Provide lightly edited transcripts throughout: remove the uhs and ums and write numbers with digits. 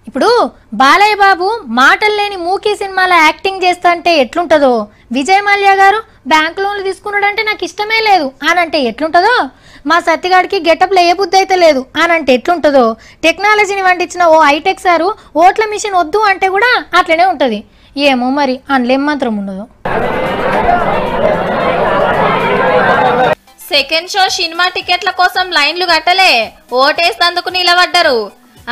ఇప్పుడు బాలయ్య బాబు మాటలు లేని మూకీ సినిమాలో యాక్టింగ్ చేస్తా అంటే ఎట్లుంటదో, విజయ్ మల్య గారు బ్యాంక్ లోన్లు తీసుకున్నాడంటే నాకు ఇష్టమే లేదు అనంటే ఎట్లుంటదో, మా సత్తిగాడికి గెటప్లో ఏ బుద్ధి అయితే లేదు అనంటే ఎట్లుంటదో, టెక్నాలజీని వండించిన ఓ హైటెక్ సారు ఓట్ల మిషన్ వద్దు అంటే కూడా అట్లనే ఉంటది. ఏమో మరి అందులో మాత్రం ఉండదు. సెకండ్ షో సినిమా టికెట్ల కోసం లైన్లు కట్టలే, ఓటేస్తందుకు నిలబడ్డరు.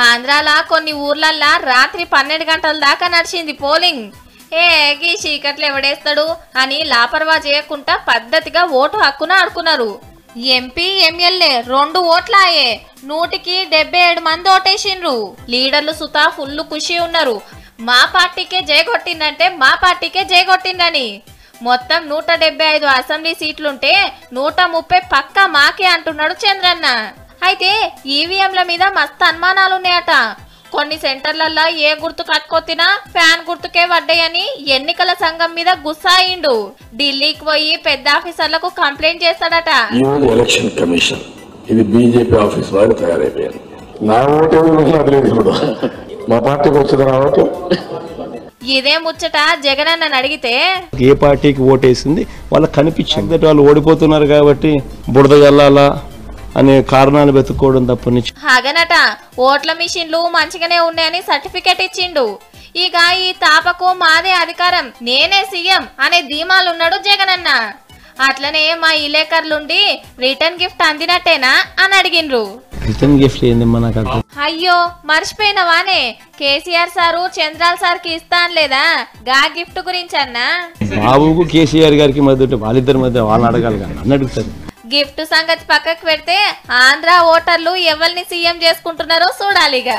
ఆంధ్రాల కొన్ని ఊర్లల్లా రాత్రి 12 గంటల దాకా నడిచింది పోలింగ్. గీ చీకట్లు ఎవడేస్తాడు అని లాపర్వా చేయకుండా పద్ధతిగా ఓటు హక్కున ఆడుకున్నారు. ఎంపీ ఎమ్మెల్యే 2 ఓట్లాయే, 177 మంది ఓటేసిండ్రు. లీడర్లు సుతా ఫుల్ ఖుషి ఉన్నారు. మా పార్టీకే జయగొట్టిందంటే మా పార్టీకే జయగొట్టిందని. మొత్తం 175 అసెంబ్లీ సీట్లుంటే 130 పక్కా మాకే అంటున్నాడు చంద్రన్న. అయితే ఈవీఎంల మీద మస్తు అనుమానాలున్నాయట. కొన్ని సెంటర్లల్లో ఏ గుర్తు కట్టుకొత్తినా ఫ్యాన్ గుర్తుకే పడ్డాయని ఎన్నికల సంఘం మీద గుస్సాయిండు. ఢిల్లీకి పోయి పెద్ద ఆఫీసర్లకు కంప్లైంట్ చేస్తాడట. ఎలక్షన్ కమిషన్ ఇది బీజేపీ ఆఫీస్ వారు తయారైపోయారు. నా ఓటు మా పార్టీకి వచ్చింది నా ఓటు. ఇదే ముచ్చట జగనన్న అడిగితే ఏ పార్టీకి ఓటేసింది వాళ్ళకి కనిపించింది. వాళ్ళు ఓడిపోతున్నారు కాబట్టి బురద జల్లాలా అనే కారణాలు వెతుక్కోవడం తప్పనిచ్చి హగనట ఓట్ల మిషన్లు మంచిగానే ఉన్నాయని సర్టిఫికెట్ ఇచ్చిండు. ఇక ఈ తాపకు మాదే అధికారం, నేనే సీఎం అనే ధీమాలున్నాడు జగనన్న. అట్లనే మా ఇలేకర్లుండి రిటర్న్ గిఫ్ట్ అందినట్టేనా అని అడిగిండ్రు. రిటర్న్ గిఫ్ట్ ఏంది మనకు? అయ్యో మర్చిపోయినవానే, కేసీఆర్ సారు చంద్రాల్ సార్ కి ఇస్తాను లేదా గా గిఫ్ట్ గురించి అన్నా. బాబుకు కేసీఆర్ గారికి మధ్య వాళ్ళిద్దరి మధ్య వాళ్ళని అడగాలి కానీ అన్న అడుగుతారు. గిఫ్ట్ సంగతి పక్కకు పెడితే ఆంధ్ర ఓటర్లు ఎవరిని సీఎం చేసుకుంటున్నారో చూడాలిగా.